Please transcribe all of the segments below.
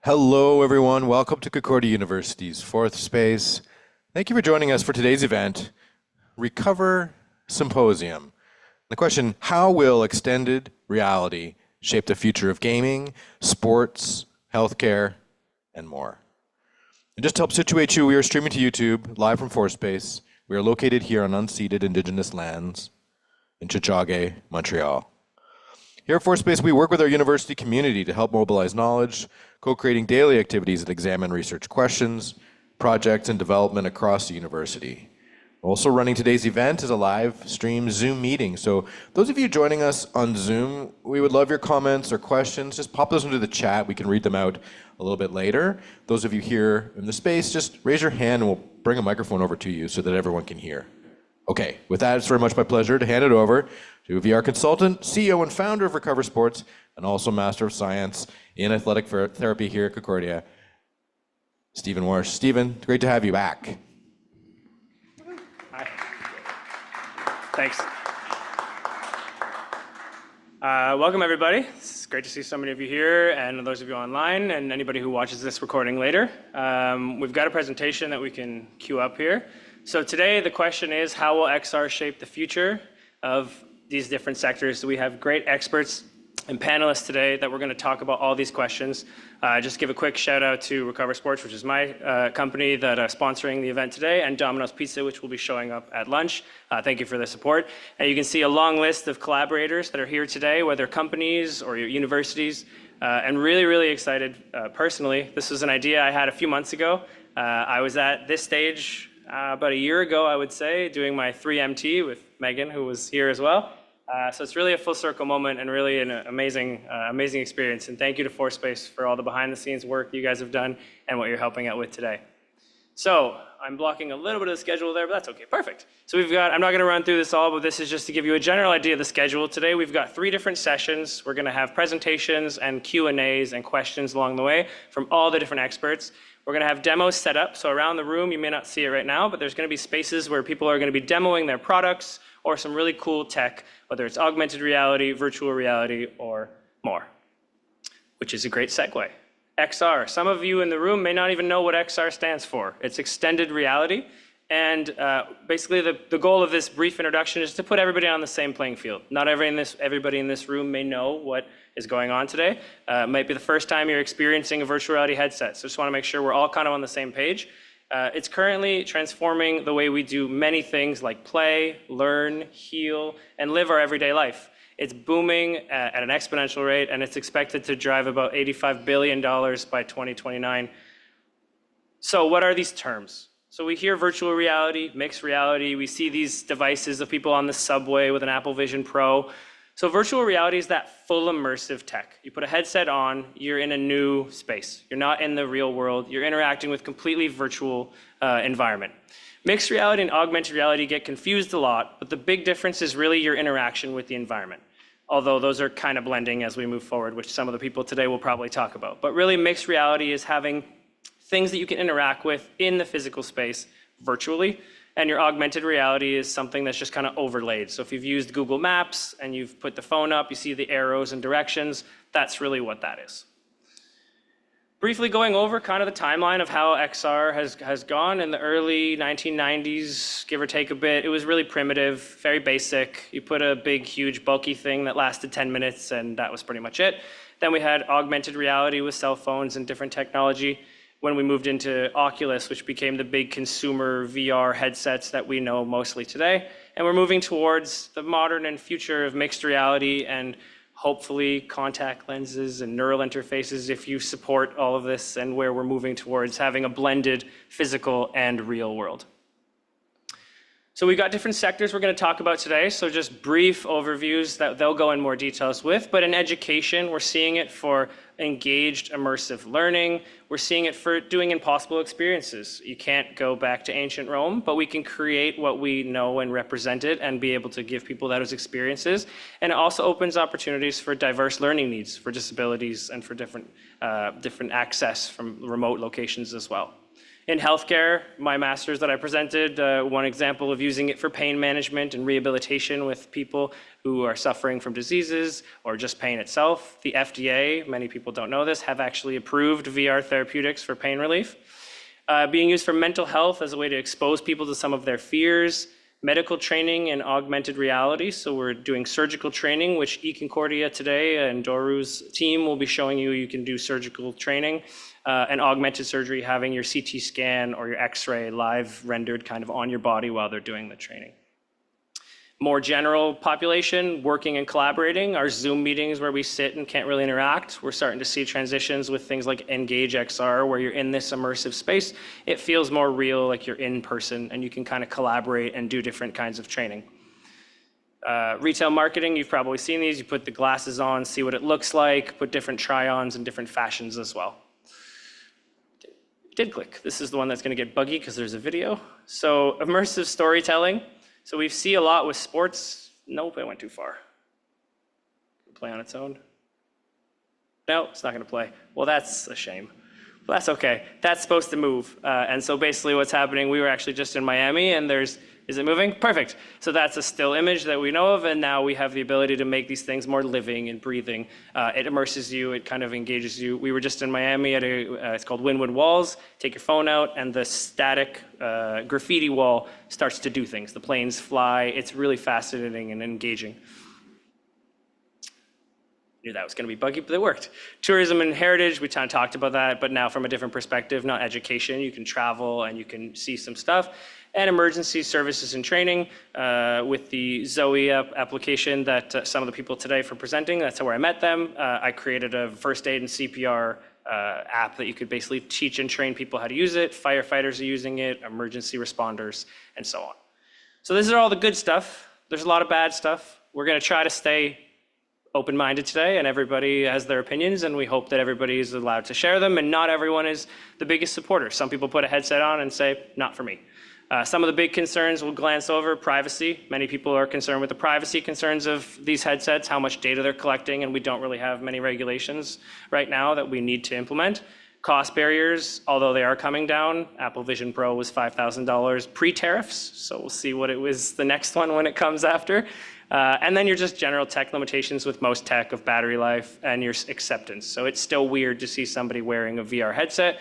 Hello, everyone. Welcome to Concordia University's fourth space. Thank you for joining us for today's event, RECOVR Symposium. The question, how will extended reality shape the future of gaming, sports, healthcare, and more? And just to help situate you, we are streaming to YouTube, live from fourth space. We are located here on unceded Indigenous lands in Tiohtià:ke, Montreal. Here at fourth space, we work with our university community to help mobilize knowledge, co-creating daily activities that examine research questions, projects, and development across the university. Also running today's event is a live stream Zoom meeting. So those of you joining us on Zoom, we would love your comments or questions. Just pop those into the chat. We can read them out a little bit later. Those of you here in the space, just raise your hand and we'll bring a microphone over to you so that everyone can hear. Okay, with that, it's very much my pleasure to hand it over to VR consultant, CEO and founder of RECOVR Sports, and also Master of Science in Athletic Therapy here at Concordia, Steven Warsh. Steven, great to have you back. Hi. Thanks. Welcome, everybody. It's great to see so many of you here, and those of you online, and anybody who watches this recording later. We've got a presentation that we can queue up here. So today, the question is, how will XR shape the future of these different sectors? So we have great experts and panelists today that we're going to talk about all these questions. Just give a quick shout out to RECOVR Sports, which is my company that are sponsoring the event today, and Domino's Pizza, which will be showing up at lunch. Thank you for the support. And you can see a long list of collaborators that are here today, whether companies or your universities, and really excited personally. This was an idea I had a few months ago. I was at this stage about a year ago, I would say, doing my 3MT with Megan, who was here as well. So it's really a full circle moment and really an amazing experience. And thank you to fourth space for all the behind the scenes work you guys have done and what you're helping out with today. So I'm blocking a little bit of the schedule there, but that's okay, perfect. So I'm not gonna run through this all, but this is just to give you a general idea of the schedule. Today we've got 3 different sessions. We're gonna have presentations and Q&As and questions along the way from all the different experts. We're gonna have demos set up. So around the room, you may not see it right now, but there's gonna be spaces where people are gonna be demoing their products or some really cool tech, whether it's augmented reality, virtual reality, or more, which is a great segue. XR, some of you in the room may not even know what XR stands for. It's extended reality. And basically the goal of this brief introduction is to put everybody on the same playing field. Not everybody in this room may know what is going on today. It might be the first time you're experiencing a virtual reality headset. So just wanna make sure we're all kind of on the same page. It's currently transforming the way we do many things like play, learn, heal, and live our everyday life. It's booming at an exponential rate, and it's expected to drive about $85 billion by 2029. So what are these terms? So we hear virtual reality, mixed reality. We see these devices of people on the subway with an Apple Vision Pro. So virtual reality is that full immersive tech. You put a headset on, you're in a new space. You're not in the real world. You're interacting with completely virtual environment. Mixed reality and augmented reality get confused a lot, but the big difference is really your interaction with the environment. Although those are kind of blending as we move forward, which some of the people today will probably talk about. But really mixed reality is having things that you can interact with in the physical space virtually. And your augmented reality is something that's just kind of overlaid. So if you've used Google Maps and you've put the phone up, you see the arrows and directions, that's really what that is. Briefly going over kind of the timeline of how XR has gone. In the early 1990s, give or take a bit, it was really primitive, very basic. You put a big, huge, bulky thing that lasted 10 minutes and that was pretty much it. Then we had augmented reality with cell phones and different technology. When we moved into Oculus, which became the big consumer VR headsets that we know mostly today. And we're moving towards the modern and future of mixed reality and hopefully contact lenses and neural interfaces if you support all of this and where we're moving towards having a blended physical and real world. So we've got different sectors we're going to talk about today. So just brief overviews that they'll go in more details with. But in education, we're seeing it for engaged immersive learning. We're seeing it for doing impossible experiences. You can't go back to ancient Rome, but we can create what we know and represent it and be able to give people those experiences. And it also opens opportunities for diverse learning needs, for disabilities, and for different access from remote locations as well. In healthcare, my master's that I presented, one example of using it for pain management and rehabilitation with people who are suffering from diseases or just pain itself. The FDA, many people don't know this, have actually approved VR therapeutics for pain relief. Being used for mental health as a way to expose people to some of their fears, medical training and augmented reality. So we're doing surgical training, which eConcordia today and Doru's team will be showing you. You can do surgical training and augmented surgery, having your CT scan or your X-ray live rendered kind of on your body while they're doing the training. More general population, working and collaborating. Our Zoom meetings where we sit and can't really interact. We're starting to see transitions with things like Engage XR, where you're in this immersive space. It feels more real, like you're in person, and you can kind of collaborate and do different kinds of training. Retail marketing, you've probably seen these. You put the glasses on, see what it looks like, put different try-ons in different fashions as well. Did click. This is the one that's going to get buggy because there's a video. So immersive storytelling. So we see a lot with sports. Nope, it went too far. Play on its own. No, it's not going to play. Well, that's a shame. But that's okay. That's supposed to move. And so basically what's happening, we were actually just in Miami and is it moving? Perfect. So that's a still image that we know of, and now we have the ability to make these things more living and breathing. It immerses you, it kind of engages you. We were just in Miami at it's called Wynwood Walls. Take your phone out and the static graffiti wall starts to do things. The planes fly. It's really fascinating and engaging. Knew that was going to be buggy, but it worked. Tourism and heritage, we kind of talked about that, but now from a different perspective, not education. You can travel and you can see some stuff. And emergency services and training with the Zoe application that some of the people today for presenting, that's where I met them. I created a first aid and CPR app that you could basically teach and train people how to use it. Firefighters are using it, emergency responders, and so on. So this is all the good stuff. There's a lot of bad stuff. We're going to try to stay open-minded today, and everybody has their opinions, and we hope that everybody is allowed to share them, and not everyone is the biggest supporter. Some people put a headset on and say, not for me. Some of the big concerns we'll glance over: privacy. Many people are concerned with the privacy concerns of these headsets, how much data they're collecting, and we don't really have many regulations right now that we need to implement. Cost barriers, although they are coming down. Apple Vision Pro was $5,000 pre-tariffs, so we'll see what it was the next one when it comes after. And then your just general tech limitations with most tech of battery life and your acceptance. So it's still weird to see somebody wearing a VR headset.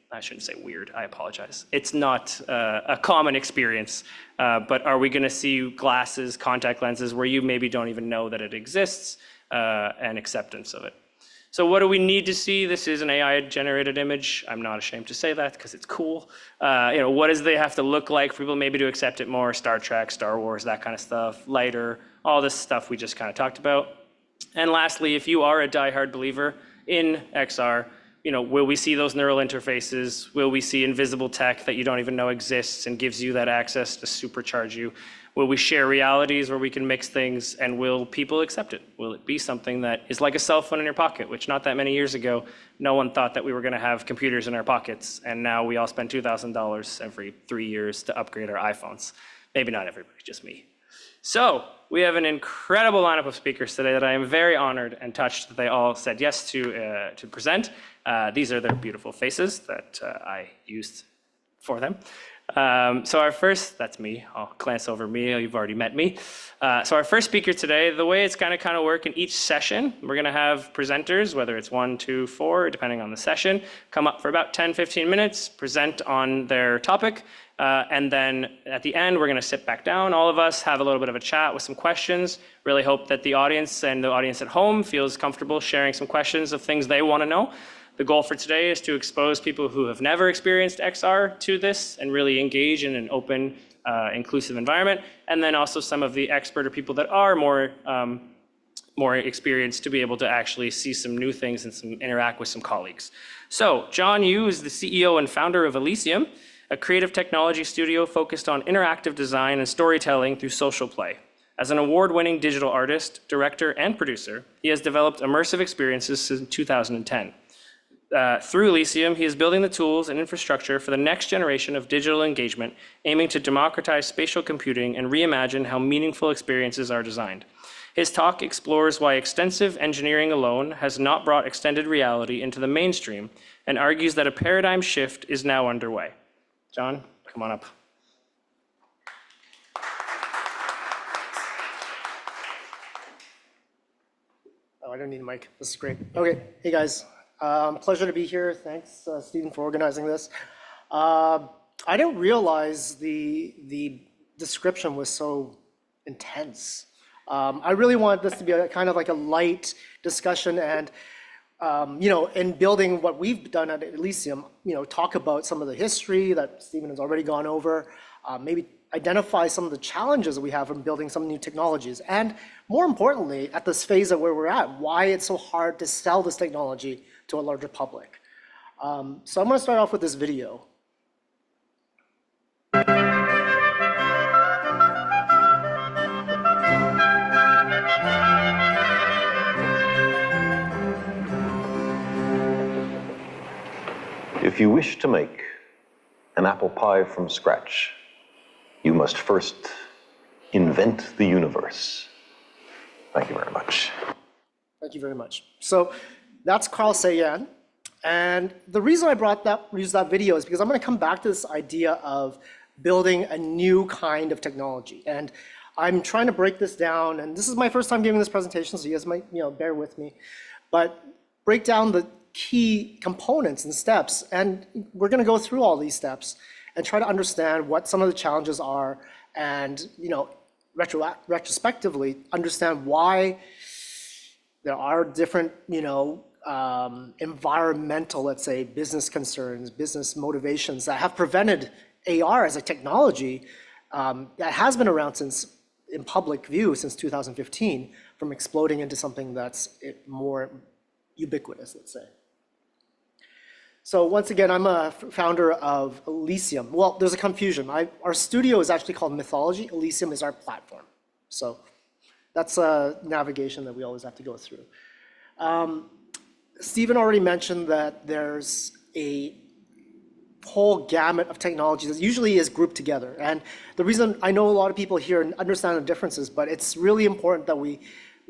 I shouldn't say weird, I apologize. It's not a common experience, but are we gonna see glasses, contact lenses where you maybe don't even know that it exists, and acceptance of it? So what do we need to see? This is an AI-generated image. I'm not ashamed to say that because it's cool. What does they have to look like for people maybe to accept it more? Star Trek, Star Wars, that kind of stuff, lighter, all this stuff we just kind of talked about. And lastly, if you are a diehard believer in XR, will we see those neural interfaces? Will we see invisible tech that you don't even know exists and gives you that access to supercharge you? Will we share realities where we can mix things, and will people accept it? Will it be something that is like a cell phone in your pocket, which not that many years ago, no one thought that we were gonna have computers in our pockets, and now we all spend $2,000 every 3 years to upgrade our iPhones. Maybe not everybody, just me. So we have an incredible lineup of speakers today that I am very honored and touched that they all said yes to present. These are their beautiful faces that I used for them. So our first, that's me, I'll glance over me, you've already met me. So our first speaker today, the way it's gonna kind of work in each session, we're gonna have presenters, whether it's 1, 2, 4, depending on the session, come up for about 10, 15 minutes, present on their topic, and then at the end, we're gonna sit back down, all of us, have a little bit of a chat with some questions. Really hope that the audience and the audience at home feels comfortable sharing some questions of things they wanna know. The goal for today is to expose people who have never experienced XR to this and really engage in an open, inclusive environment. And then also some of the expert or people that are more experienced to be able to actually see some new things and interact with some colleagues. So John Yu is the CEO and founder of Elysium, a creative technology studio focused on interactive design and storytelling through social play. As an award-winning digital artist, director, and producer, he has developed immersive experiences since 2010. Through Elysium, he is building the tools and infrastructure for the next generation of digital engagement, aiming to democratize spatial computing and reimagine how meaningful experiences are designed. His talk explores why extensive engineering alone has not brought extended reality into the mainstream and argues that a paradigm shift is now underway. John, come on up. Oh, I don't need a mic. This is great. Okay, hey guys. Pleasure to be here. Thanks, Steven, for organizing this. I didn't realize the description was so intense. I really wanted this to be kind of like a light discussion and, in building what we've done at Elysium, talk about some of the history that Steven has already gone over, maybe identify some of the challenges that we have in building some new technologies, and more importantly, at this phase of where we're at, why it's so hard to sell this technology to a larger public. So I'm going to start off with this video. If you wish to make an apple pie from scratch, you must first invent the universe. Thank you very much. Thank you very much. So that's Carl Sagan. And the reason I used that video is because I'm going to come back to this idea of building a new kind of technology. And I'm trying to break this down. And this is my first time giving this presentation, so you guys might bear with me. But break down the key components and steps. And we're going to go through all these steps and try to understand what some of the challenges are and, retrospectively understand why there are different, environmental, let's say, business concerns, business motivations that have prevented AR as a technology that has been around in public view since 2015 from exploding into something that's more ubiquitous, let's say. So once again, I'm a founder of Elysium. Well, there's a confusion. Our studio is actually called Mythology. Elysium is our platform. So that's a navigation that we always have to go through. Steven already mentioned that there's a whole gamut of technologies that usually is grouped together. And the reason I know a lot of people here understand the differences, but it's really important that we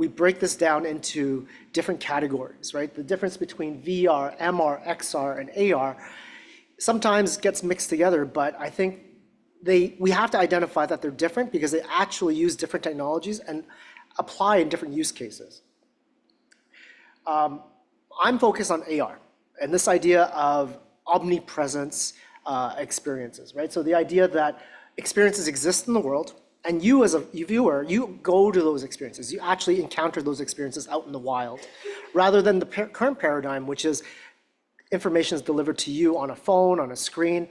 break this down into different categories, right? The difference between VR, MR, XR, and AR sometimes gets mixed together, but I think we have to identify that they're different because they actually use different technologies and apply in different use cases. I'm focused on AR and this idea of omnipresence experiences, right? So the idea that experiences exist in the world, and you as a viewer, you go to those experiences. You actually encounter those experiences out in the wild, rather than the current paradigm, which is information is delivered to you on a phone, on a screen,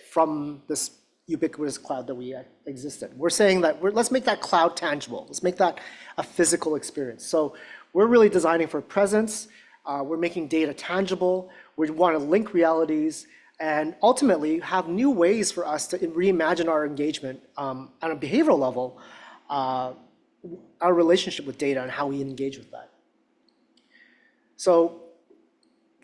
from this ubiquitous cloud that we exist in. We're saying that let's make that cloud tangible. Let's make that a physical experience. So we're really designing for presence. We're making data tangible. We want to link realities and ultimately have new ways for us to reimagine our engagement on a behavioral level, our relationship with data and how we engage with that. So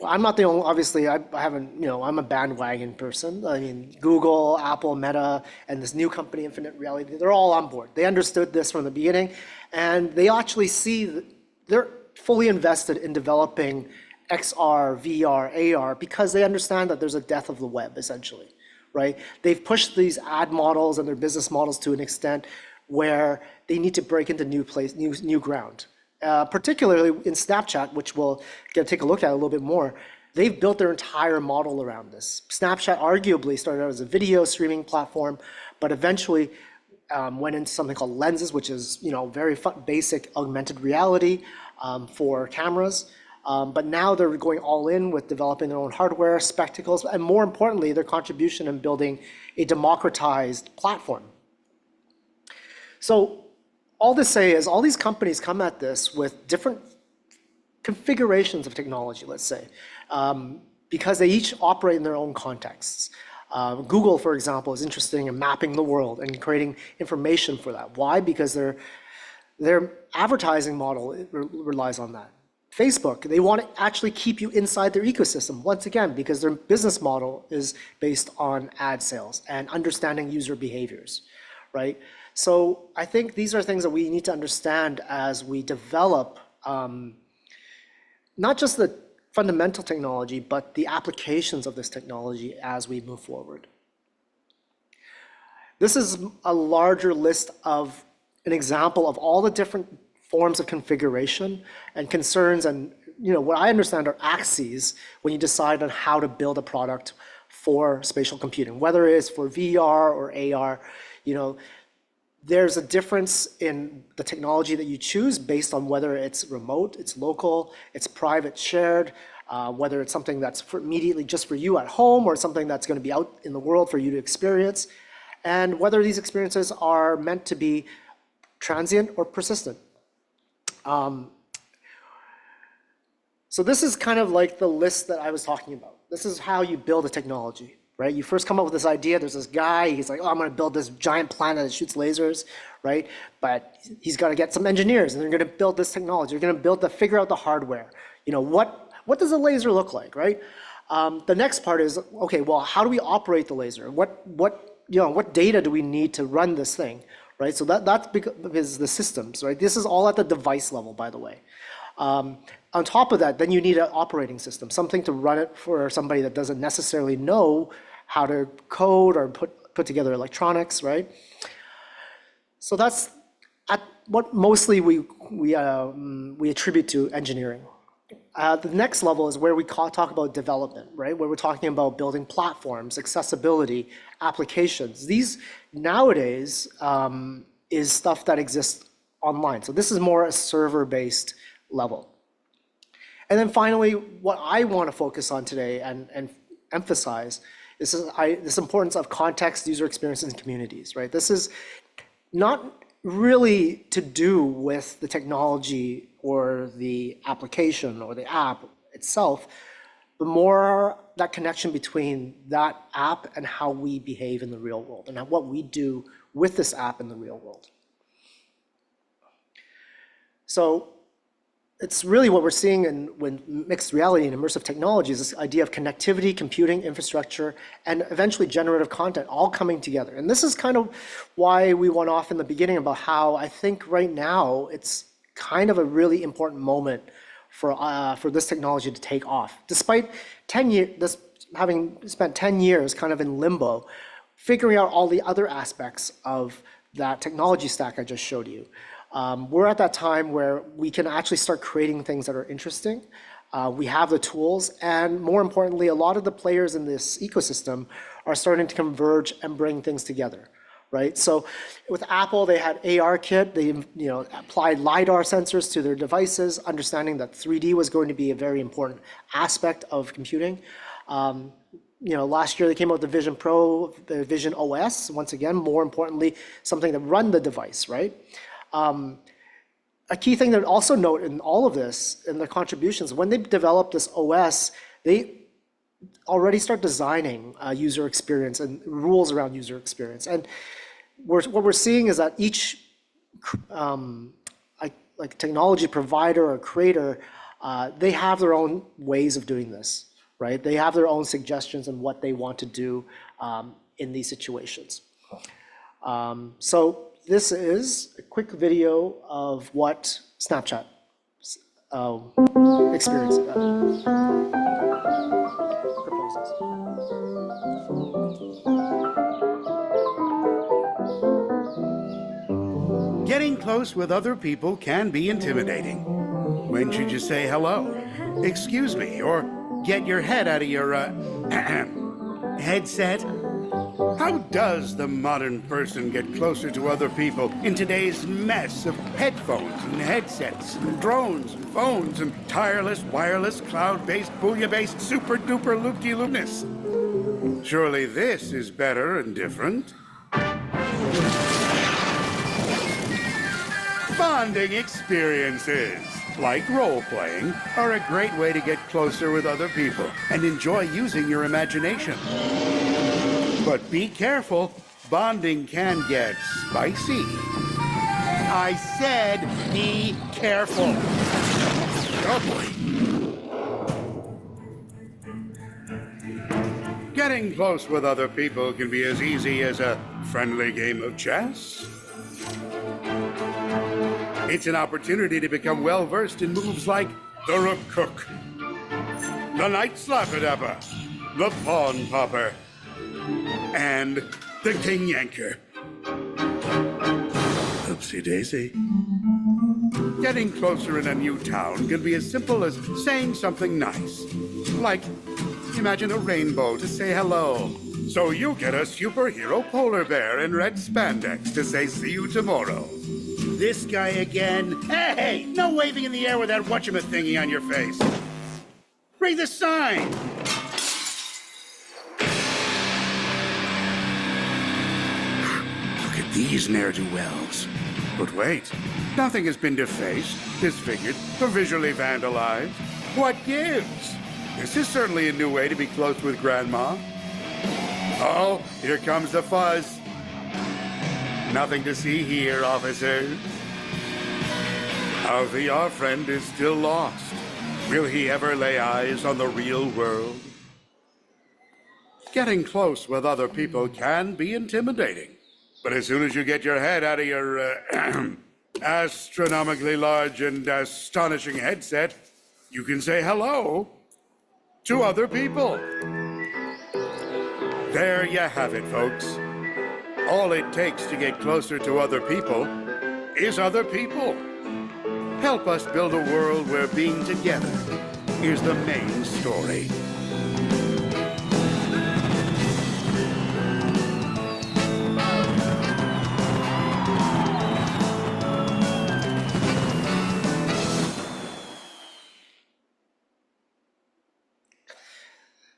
I'm not the only, obviously I haven't, I'm a bandwagon person. I mean, Google, Apple, Meta, and this new company, Infinite Reality, they're all on board. They understood this from the beginning, and they actually see, they're fully invested in developing XR, VR, AR, because they understand that there's a death of the web, essentially, right? They've pushed these ad models and their business models to an extent where they need to break into new ground. Particularly in Snapchat, which we'll take a look at a little bit more, they've built their entire model around this. Snapchat arguably started out as a video streaming platform, but eventually went into something called lenses, which is very basic augmented reality for cameras. But now they're going all in with developing their own hardware, spectacles, and more importantly, their contribution in building a democratized platform. So all to say is all these companies come at this with different configurations of technology, let's say, because they each operate in their own contexts. Google, for example, is interested in mapping the world and creating information for that. Why? Because their advertising model relies on that. Facebook, they want to actually keep you inside their ecosystem, once again, because their business model is based on ad sales and understanding user behaviors, right? So I think these are things that we need to understand as we develop not just the fundamental technology, but the applications of this technology as we move forward. This is a larger list of an example of all the different forms of configuration and concerns, and what I understand are axes when you decide on how to build a product for spatial computing, whether it's for VR or AR. There's a difference in the technology that you choose based on whether it's remote, it's local, it's private, shared, whether it's something that's immediately just for you at home or something that's going to be out in the world for you to experience, and whether these experiences are meant to be transient or persistent. So this is kind of like the list that I was talking about. This is how you build a technology. Right? You first come up with this idea. There's this guy. He's like, oh, I'm going to build this giant planet that shoots lasers, right? But he's got to get some engineers, and they're going to build this technology. They're going to figure out the hardware. What does a laser look like, right? The next part is, okay, well, how do we operate the laser? What data do we need to run this thing, right? So that's because the systems, right? This is all at the device level, by the way. On top of that, then you need an operating system, something to run it for somebody that doesn't necessarily know how to code or put together electronics, right? So that's what mostly we attribute to engineering. The next level is where we talk about development, right? Where we're talking about building platforms, accessibility, applications. These nowadays is stuff that exists online. So this is more a server-based level. And then finally, what I want to focus on today and emphasize is this importance of context, user experiences, and communities, right? This is not really to do with the technology or the application or the app itself, but more that connection between that app and how we behave in the real world and what we do with this app in the real world. So it's really what we're seeing when mixed reality and immersive technology is this idea of connectivity, computing, infrastructure, and eventually generative content all coming together. And this is kind of why we went off in the beginning about how I think right now it's kind of a really important moment for this technology to take off. Despite 10 years, having spent 10 years kind of in limbo, figuring out all the other aspects of that technology stack I just showed you. We're at that time where we can actually start creating things that are interesting. We have the tools, and more importantly, a lot of the players in this ecosystem are starting to converge and bring things together, right? So with Apple, they had ARKit. They applied LiDAR sensors to their devices, understanding that 3D was going to be a very important aspect of computing. Last year they came out with the Vision Pro, the Vision OS. Once again, more importantly, something that run the device, right? A key thing to also note in all of this, in their contributions, when they develop this OS, they already start designing user experience and rules around user experience. And what we're seeing is that each technology provider or creator, they have their own ways of doing this, right? They have their own suggestions on what they want to do in these situations. So this is a quick video of what Snapchat experience proposes. Getting close with other people can be intimidating. When should you say hello, excuse me, or get your head out of your headset? How does the modern person get closer to other people in today's mess of headphones and headsets, and drones and phones, and tireless, wireless, cloud-based, Booyah-based, super-duper loop-de-loopness? Surely this is better and different. Bonding experiences, like role-playing, are a great way to get closer with other people and enjoy using your imagination. But be careful, bonding can get spicy. I said be careful. Oh boy. Getting close with other people can be as easy as a friendly game of chess. It's an opportunity to become well-versed in moves like the Rook Cook, the Knight Slappadabba, the Pawn Popper, and the King Yanker. Oopsie daisy. Getting closer in a new town can be as simple as saying something nice. Like, imagine a rainbow to say hello. So you get a superhero polar bear in red spandex to say see you tomorrow. This guy again. Hey, no waving in the air with that whatchamathingy on your face. Read the sign. Look at these ne'er-do-wells. But wait, nothing has been defaced, disfigured, or visually vandalized. What gives? This is certainly a new way to be close with Grandma. Oh, here comes the fuzz. Nothing to see here, officers. Our VR friend is still lost. Will he ever lay eyes on the real world? Getting close with other people can be intimidating. But as soon as you get your head out of your astronomically large and astonishing headset, you can say hello to other people. There you have it, folks. All it takes to get closer to other people is other people. Help us build a world where being together is the main story.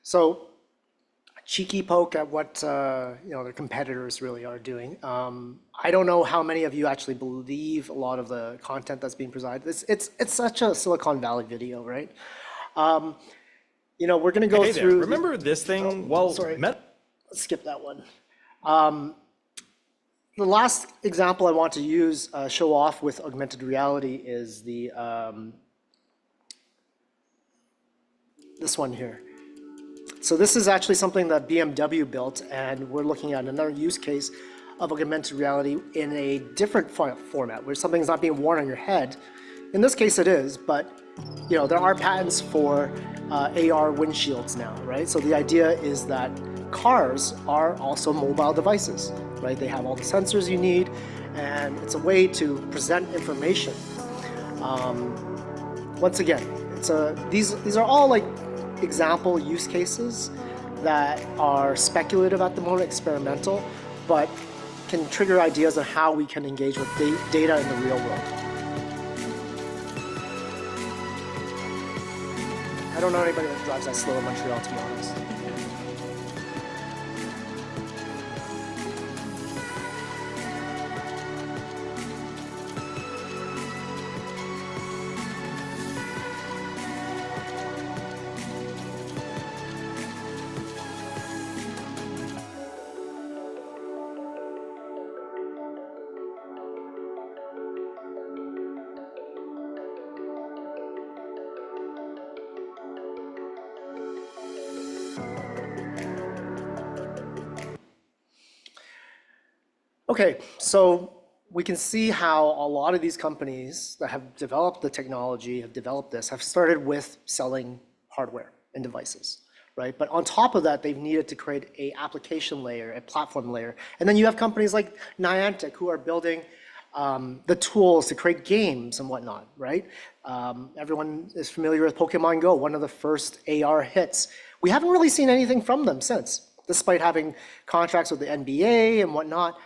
So, cheeky poke at what the competitors really are doing. I don't know how many of you actually believe a lot of the content that's being presented. It's such a Silicon Valley video, right? We're going to go Hey through. there, remember this thing? Well, sorry. Let's skip that one. The last example I want to use, show off with augmented reality is the this one here. So this is actually something that BMW built, and we're looking at another use case of augmented reality in a different format, where something's not being worn on your head. In this case it is, but there are patents for AR windshields now, right? So the idea is that cars are also mobile devices, right? They have all the sensors you need, and it's a way to present information. Once again, these are all like example use cases that are speculative at the moment, experimental, but can trigger ideas on how we can engage with data in the real world. I don't know anybody that drives that slow in Montreal, to be honest. Okay, so we can see how a lot of these companies that have developed the technology, have developed this, have started with selling hardware and devices, right? But on top of that, they've needed to create an application layer, a platform layer. And then you have companies like Niantic who are building the tools to create games and whatnot, right? Everyone is familiar with Pokemon Go, one of the first AR hits. We haven't really seen anything from them since, despite having contracts with the NBA and whatnot.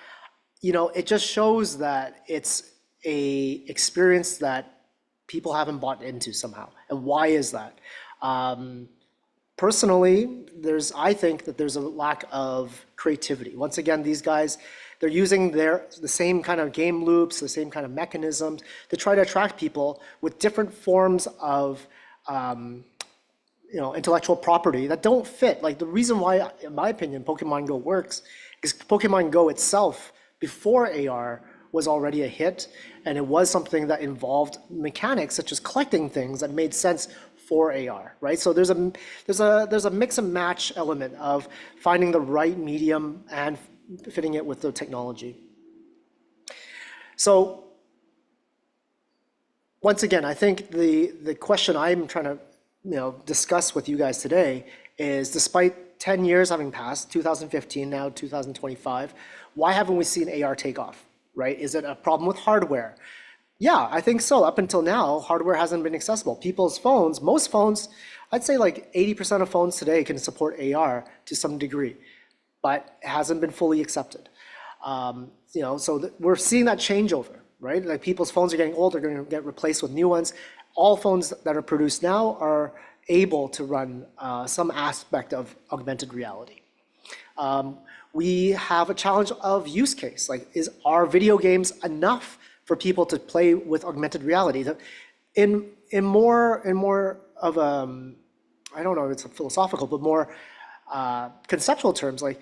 It just shows that it's a experience that people haven't bought into somehow. And why is that? Personally, I think that there's a lack of creativity. Once again, these guys, they're using the same kind of game loops, the same kind of mechanisms to try to attract people with different forms of intellectual property that don't fit. Like the reason why, in my opinion, Pokemon Go works is Pokemon Go itself, before AR, was already a hit, and it was something that involved mechanics such as collecting things that made sense for AR, right? So there's a mix and match element of finding the right medium and fitting it with the technology. So once again, I think the question I'm trying to discuss with you guys today is, despite 10 years having passed, 2015, now 2025, why haven't we seen AR take off, right? Is it a problem with hardware? Yeah, I think so. Up until now, hardware hasn't been accessible. People's phones, most phones, I'd say like 80% of phones today can support AR to some degree, but it hasn't been fully accepted. So we're seeing that changeover, right? Like people's phones are getting old, they're going to get replaced with new ones. All phones that are produced now are able to run some aspect of augmented reality. We have a challenge of use case, like are video games enough for people to play with augmented reality? In more of a, I don't know if it's philosophical, but more conceptual terms, like,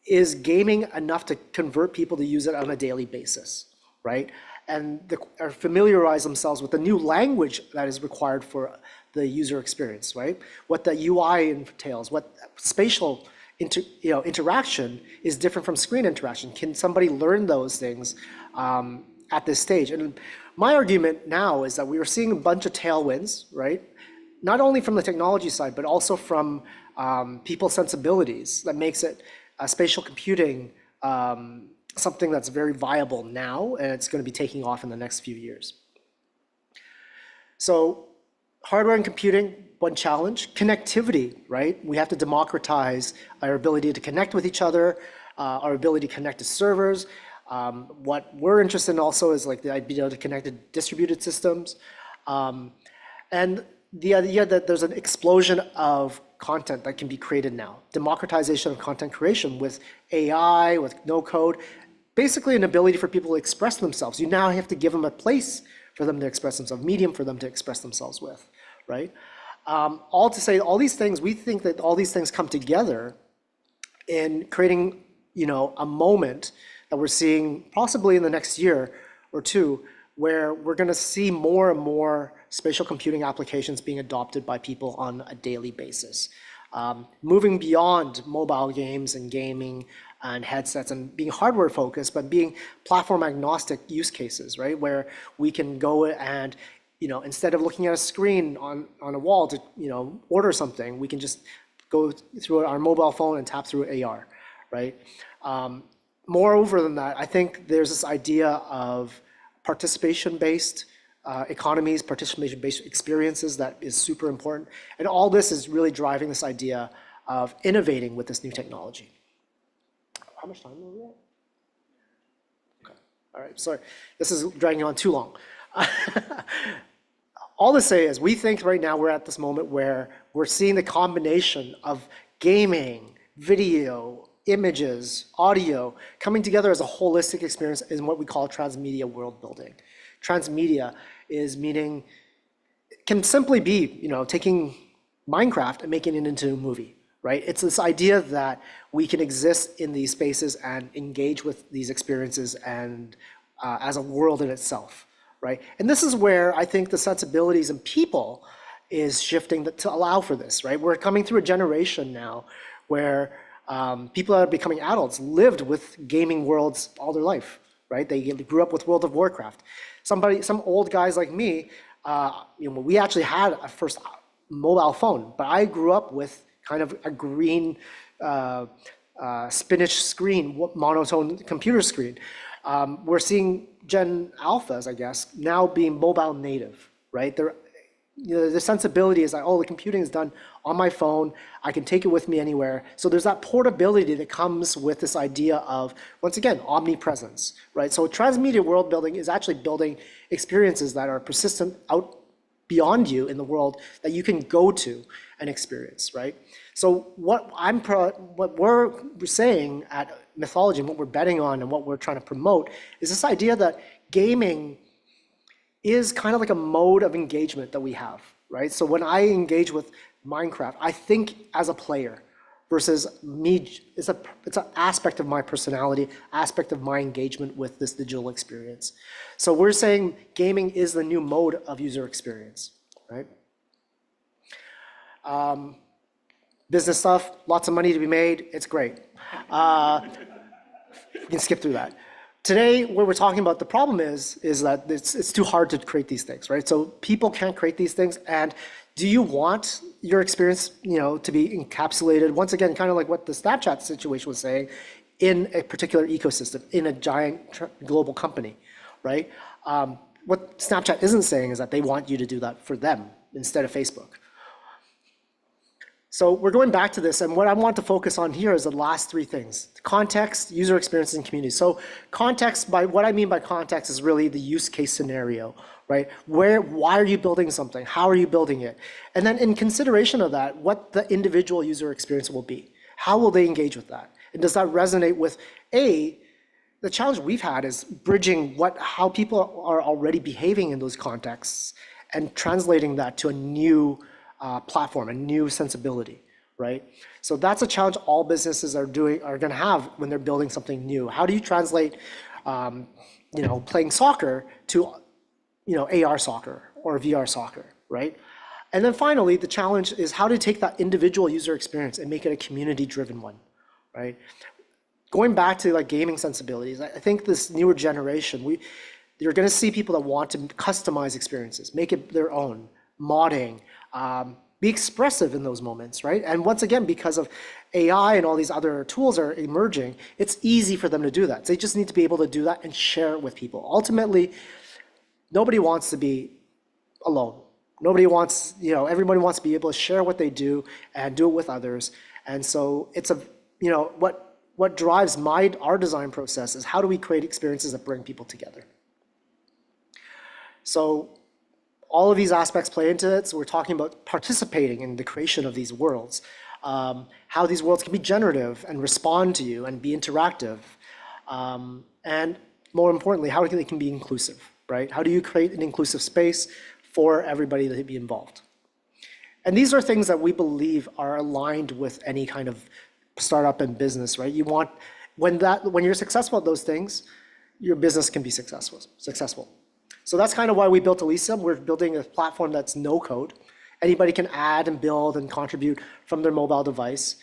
is gaming enough to convert people to use it on a daily basis, right? And or familiarize themselves with the new language that is required for the user experience, right? What the UI entails, what spatial interaction is different from screen interaction. Can somebody learn those things at this stage? And my argument now is that we are seeing a bunch of tailwinds, right? Not only from the technology side, but also from people's sensibilities that makes it spatial computing something that's very viable now, and it's going to be taking off in the next few years. So hardware and computing, one challenge. Connectivity, right? We have to democratize our ability to connect with each other, our ability to connect to servers. What we're interested in also is like the idea to connect to distributed systems. And the idea that there's an explosion of content that can be created now. Democratization of content creation with AI, with no code. Basically an ability for people to express themselves. You now have to give them a place for them to express themselves, medium for them to express themselves with, right? All to say, all these things, we think that all these things come together in creating, a moment that we're seeing possibly in the next year or two, where we're going to see more and more spatial computing applications being adopted by people on a daily basis. Moving beyond mobile games and gaming and headsets and being hardware focused, but being platform agnostic use cases, right? Where we can go and, instead of looking at a screen on a wall to, order something, we can just go through our mobile phone and tap through AR, right? Moreover than that, I think there's this idea of participation-based economies, participation-based experiences that is super important. And all this is really driving this idea of innovating with this new technology. How much time are we at? Okay, all right, sorry. This is dragging on too long. All to say is we think right now we're at this moment where we're seeing the combination of gaming, video, images, audio, coming together as a holistic experience in what we call transmedia world building. Transmedia is meaning, can simply be, taking Minecraft and making it into a movie, right? It's this idea that we can exist in these spaces and engage with these experiences and as a world in itself, right? And this is where I think the sensibilities in people is shifting to allow for this, right? We're coming through a generation now where people that are becoming adults lived with gaming worlds all their life, right? They grew up with World of Warcraft. Some old guys like me, we actually had a first mobile phone, but I grew up with kind of a green spinach screen, monotone computer screen. We're seeing Gen Alphas, I guess, now being mobile native, right? The sensibility is like, oh, the computing is done on my phone. I can take it with me anywhere. So there's that portability that comes with this idea of, once again, omnipresence, right? So transmedia world building is actually building experiences that are persistent out beyond you in the world that you can go to and experience, right? So what we're saying at Mythology and what we're betting on and what we're trying to promote is this idea that gaming is kind of like a mode of engagement that we have, right? So when I engage with Minecraft, I think as a player versus me. It's an aspect of my personality, aspect of my engagement with this digital experience. So we're saying gaming is the new mode of user experience, right? Business stuff, lots of money to be made. It's great. You can skip through that. Today, what we're talking about, the problem is that it's too hard to create these things, right? So people can't create these things, and do you want your experience, to be encapsulated, once again, kind of like what the Snapchat situation was saying, in a particular ecosystem, in a giant global company, right? What Snapchat isn't saying is that they want you to do that for them instead of Facebook. So we're going back to this, and what I want to focus on here is the last three things: context, user experience, and community. So context, what I mean by context is really the use case scenario, right? Why are you building something? How are you building it? And then in consideration of that, what the individual user experience will be. How will they engage with that? And does that resonate with, the challenge we've had is bridging how people are already behaving in those contexts and translating that to a new platform, a new sensibility, right? So that's a challenge all businesses are going to have when they're building something new. How do you translate, playing soccer to, AR soccer or VR soccer, right? And then finally, the challenge is how to take that individual user experience and make it a community-driven one, right? Going back to like gaming sensibilities, I think this newer generation, you're going to see people that want to customize experiences, make it their own, modding, be expressive in those moments, right? And once again, because of AI and all these other tools are emerging, it's easy for them to do that. So they just need to be able to do that and share it with people. Ultimately, nobody wants to be alone. Nobody wants, everybody wants to be able to share what they do and do it with others. And so it's what drives our design process is how do we create experiences that bring people together? So all of these aspects play into it. So we're talking about participating in the creation of these worlds, how these worlds can be generative and respond to you and be interactive. And more importantly, how they can be inclusive, right? How do you create an inclusive space for everybody to be involved? And these are things that we believe are aligned with any kind of startup and business, right? You want, when you're successful at those things, your business can be successful. So that's kind of why we built Elysium. We're building a platform that's no code. Anybody can add and build and contribute from their mobile device.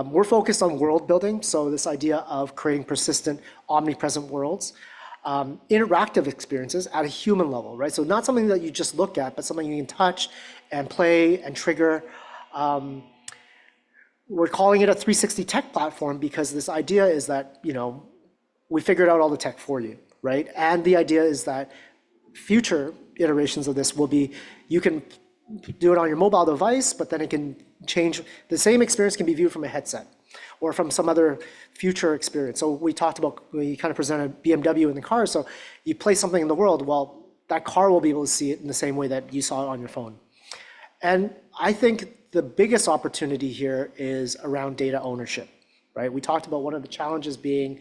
We're focused on world building, so this idea of creating persistent, omnipresent worlds, interactive experiences at a human level, right? So not something that you just look at, but something you can touch and play and trigger. We're calling it a 360 tech platform because this idea is that, we figured out all the tech for you, right? And the idea is that future iterations of this will be, you can do it on your mobile device, but then it can change, the same experience can be viewed from a headset or from some other future experience. So we kind of presented BMW in the car. So you play something in the world, well, that car will be able to see it in the same way that you saw it on your phone. And I think the biggest opportunity here is around data ownership, right? We talked about one of the challenges being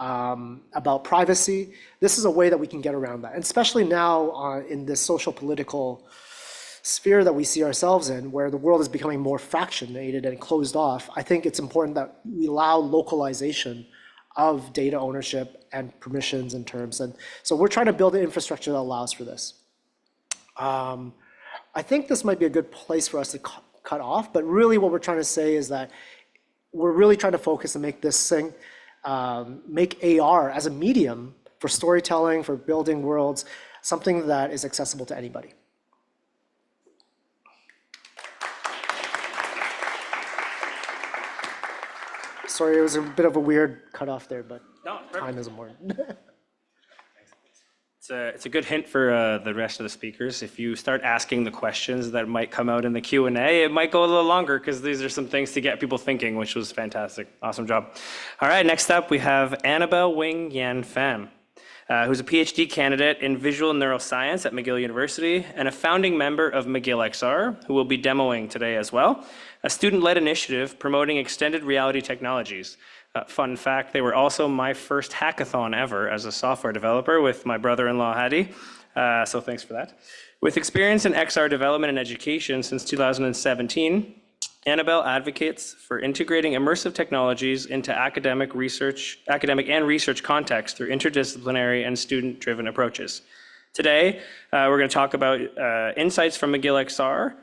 about privacy. This is a way that we can get around that, and especially now in this social political sphere that we see ourselves in, where the world is becoming more fractionated and closed off. I think it's important that we allow localization of data ownership and permissions and terms, and so we're trying to build an infrastructure that allows for this. I think this might be a good place for us to cut off, but really what we're trying to say is that we're really trying to focus and make this thing, make AR as a medium for storytelling, for building worlds, something that is accessible to anybody. Sorry, it was a bit of a weird cutoff there, but No, time is important. It's a good hint for the rest of the speakers. If you start asking the questions that might come out in the Q&A, it might go a little longer because these are some things to get people thinking, which was fantastic. Awesome job. All right, next up we have Annabel Wing Yan Pham, who's a PhD candidate in visual neuroscience at McGill University and a founding member of McGill XR, who will be demoing today as well, a student-led initiative promoting extended reality technologies. Fun fact, they were also my first hackathon ever as a software developer with my brother-in-law, Hadi. So thanks for that. With experience in XR development and education since 2017, Annabel advocates for integrating immersive technologies into academic and research context through interdisciplinary and student-driven approaches. Today, we're going to talk about insights from McGill XR,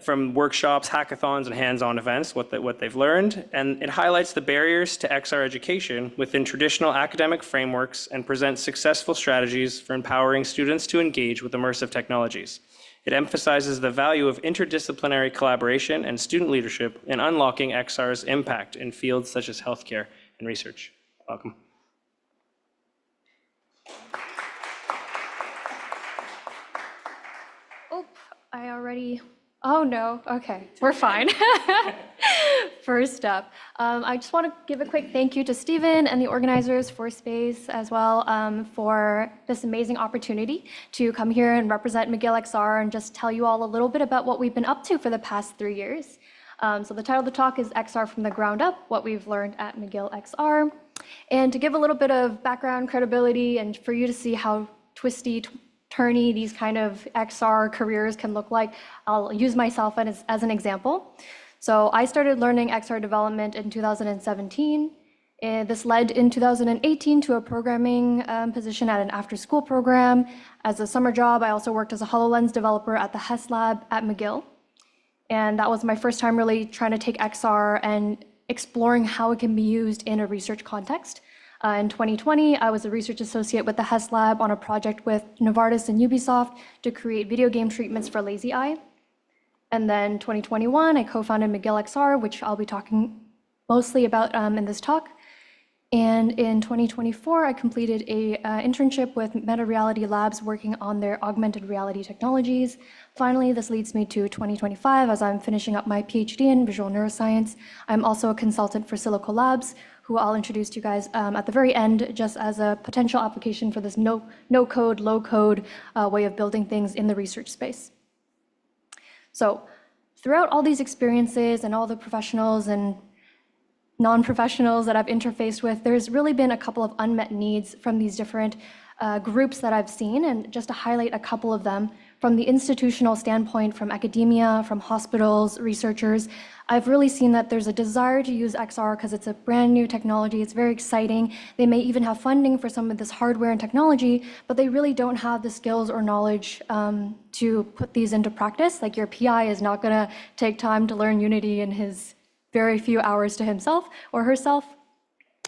from workshops, hackathons, and hands-on events, what they've learned, and it highlights the barriers to XR education within traditional academic frameworks and presents successful strategies for empowering students to engage with immersive technologies. It emphasizes the value of interdisciplinary collaboration and student leadership in unlocking XR's impact in fields such as healthcare and research. Welcome. Oh no, okay, we're fine. First up, I just want to give a quick thank you to Steven and the organizers for Space as well for this amazing opportunity to come here and represent McGill XR and just tell you all a little bit about what we've been up to for the past 3 years. So the title of the talk is XR from the Ground Up, What We've Learned at McGill XR. And to give a little bit of background credibility and for you to see how twisty, turny these kind of XR careers can look like, I'll use myself as an example. So I started learning XR development in 2017. This led in 2018 to a programming position at an after-school program. As a summer job, I also worked as a HoloLens developer at the HES lab at McGill. And that was my first time really trying to take XR and exploring how it can be used in a research context. In 2020, I was a research associate with the HES lab on a project with Novartis and Ubisoft to create video game treatments for lazy eye. And then 2021, I co-founded McGill XR, which I'll be talking mostly about in this talk. And in 2024, I completed an internship with Meta Reality Labs working on their augmented reality technologies. Finally, this leads me to 2025 as I'm finishing up my PhD in visual neuroscience. I'm also a consultant for Silico Labs, who I'll introduce to you guys at the very end, just as a potential application for this no-code, low-code way of building things in the research space. So throughout all these experiences and all the professionals and non-professionals that I've interfaced with, there's really been a couple of unmet needs from these different groups that I've seen, and just to highlight a couple of them, from the institutional standpoint, from academia, from hospitals, researchers, I've really seen that there's a desire to use XR because it's a brand new technology, it's very exciting. They may even have funding for some of this hardware and technology, but they really don't have the skills or knowledge to put these into practice. Like your PI is not gonna take time to learn Unity in his very few hours to himself or herself.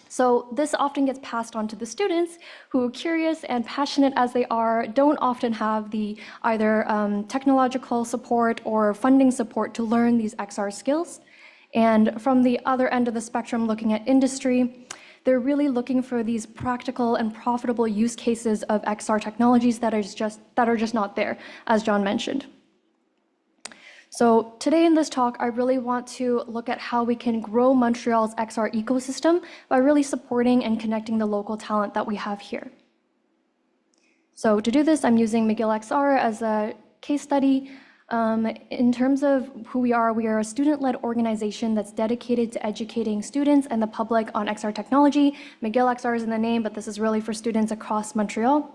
So this often gets passed on to the students who, curious and passionate as they are, don't often have the either technological support or funding support to learn these XR skills. And from the other end of the spectrum, looking at industry, they're really looking for these practical and profitable use cases of XR technologies that are just not there, as John mentioned. So today in this talk, I really want to look at how we can grow Montreal's XR ecosystem by really supporting and connecting the local talent that we have here. So to do this, I'm using McGill XR as a case study. In terms of who we are a student-led organization that's dedicated to educating students and the public on XR technology. McGill XR is in the name, but this is really for students across Montreal.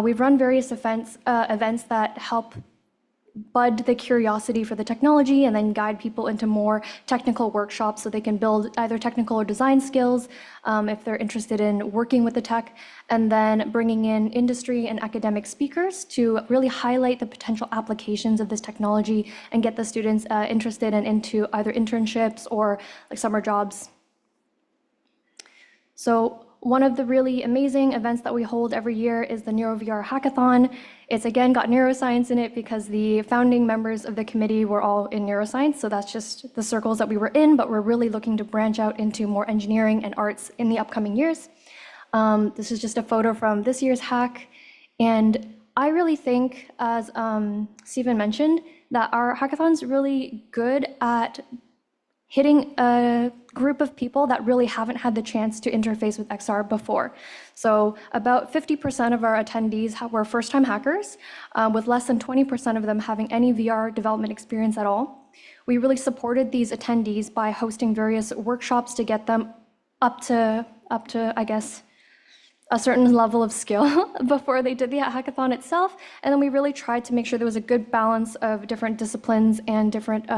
We've run various events that help bud the curiosity for the technology and then guide people into more technical workshops so they can build either technical or design skills if they're interested in working with the tech, and then bringing in industry and academic speakers to really highlight the potential applications of this technology and get the students interested and into either internships or like summer jobs. So one of the really amazing events that we hold every year is the NeuroVR Hackathon. It's again got neuroscience in it because the founding members of the committee were all in neuroscience, so that's just the circles that we were in, but we're really looking to branch out into more engineering and arts in the upcoming years. This is just a photo from this year's hack, and I really think, as Steven mentioned, that our hackathon's really good at hitting a group of people that really haven't had the chance to interface with XR before. So about 50% of our attendees were first-time hackers, with less than 20% of them having any VR development experience at all. We really supported these attendees by hosting various workshops to get them up to I guess, a certain level of skill before they did the hackathon itself. And then we really tried to make sure there was a good balance of different disciplines and different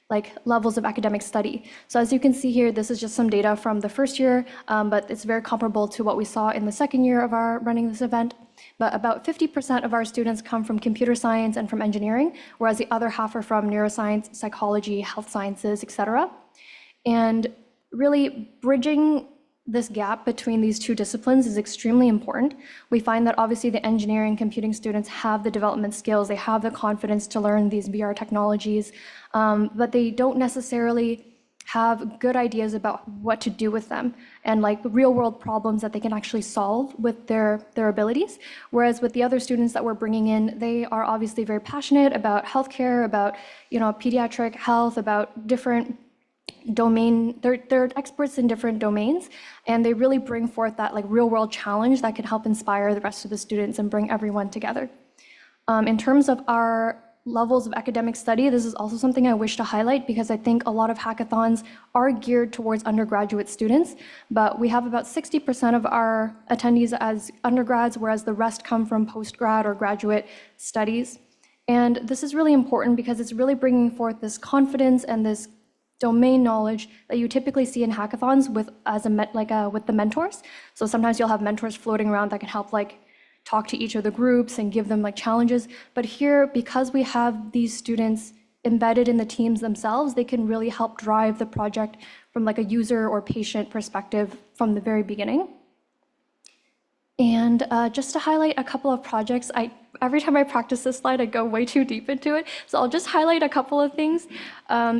like levels of academic study. So as you can see here, this is just some data from the first year, but it's very comparable to what we saw in the second year of our running this event. But about 50% of our students come from computer science and from engineering, whereas the other half are from neuroscience, psychology, health sciences, etc. And really bridging this gap between these two disciplines is extremely important. We find that obviously the engineering computing students have the development skills, they have the confidence to learn these VR technologies, but they don't necessarily have good ideas about what to do with them and like real world problems that they can actually solve with their abilities. Whereas with the other students that we're bringing in, they are obviously very passionate about healthcare, about, you know, pediatric health, about different domain, they're experts in different domains, and they really bring forth that like real world challenge that can help inspire the rest of the students and bring everyone together. In terms of our levels of academic study, this is also something I wish to highlight because I think a lot of hackathons are geared towards undergraduate students, but we have about 60% of our attendees as undergrads, whereas the rest come from postgrad or graduate studies. And this is really important because it's really bringing forth this confidence and this domain knowledge that you typically see in hackathons with with the mentors. So sometimes you'll have mentors floating around that can help like talk to each of the groups and give them like challenges. But here, because we have these students embedded in the teams themselves, they can really help drive the project from like a user or patient perspective from the very beginning. And just to highlight a couple of projects, every time I practice this slide, I go way too deep into it. So I'll just highlight a couple of things.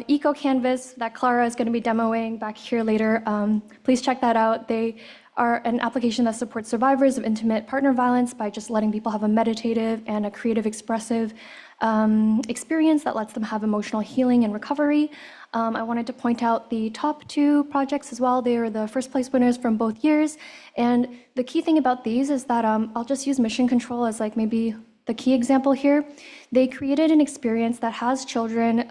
Eco Canvas that Clara is going to be demoing back here later. Please check that out. They are an application that supports survivors of intimate partner violence by just letting people have a meditative and a creative, expressive experience that lets them have emotional healing and recovery. I wanted to point out the top two projects as well. They are the first place winners from both years. And the key thing about these is that I'll just use Mission Control as like maybe the key example here. They created an experience that has children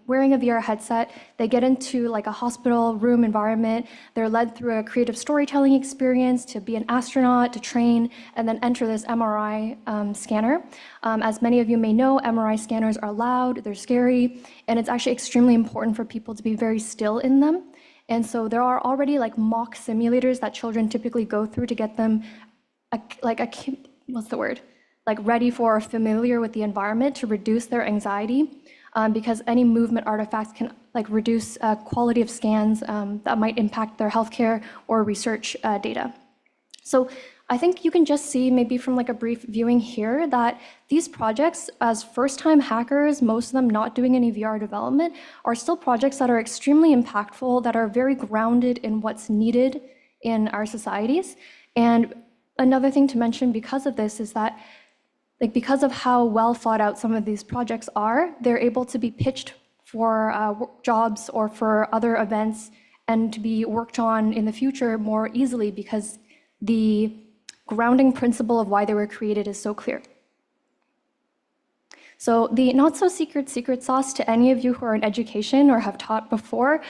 wearing a VR headset. They get into like a hospital room environment. They're led through a creative storytelling experience to be an astronaut, to train, and then enter this MRI scanner. As many of you may know, MRI scanners are loud, they're scary, and it's actually extremely important for people to be very still in them. And so there are already like mock simulators that children typically go through to get them ready for or familiar with the environment to reduce their anxiety, because any movement artifacts can like reduce quality of scans that might impact their healthcare or research data. So I think you can just see maybe from like a brief viewing here that these projects, as first-time hackers, most of them not doing any VR development, are still projects that are extremely impactful, that are very grounded in what's needed in our societies. And another thing to mention because of this is that because of how well thought out some of these projects are, they're able to be pitched for jobs or for other events and to be worked on in the future more easily because the grounding principle of why they were created is so clear. So the not so secret sauce to any of you who are in education or have taught before,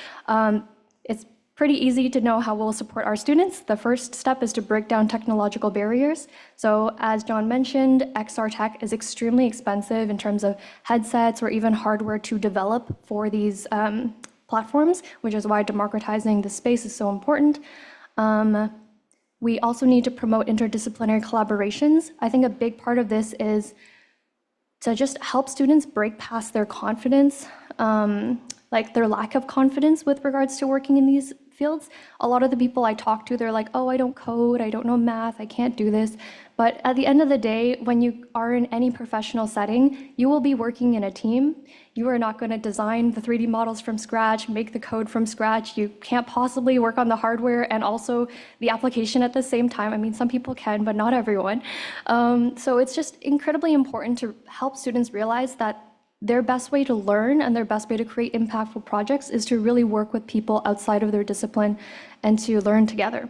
it's pretty easy to know how we'll support our students. The first step is to break down technological barriers. So as John mentioned, XR tech is extremely expensive in terms of headsets or even hardware to develop for these platforms, which is why democratizing the space is so important. We also need to promote interdisciplinary collaborations. I think a big part of this is to just help students break past their confidence, like their lack of confidence with regards to working in these fields. A lot of the people I talk to, they're like, oh, I don't code, I don't know math, I can't do this. But at the end of the day, when you are in any professional setting, you will be working in a team. You are not going to design the 3D models from scratch, make the code from scratch. You can't possibly work on the hardware and also the application at the same time. I mean, some people can, but not everyone. So it's just incredibly important to help students realize that their best way to learn and their best way to create impactful projects is to really work with people outside of their discipline and to learn together.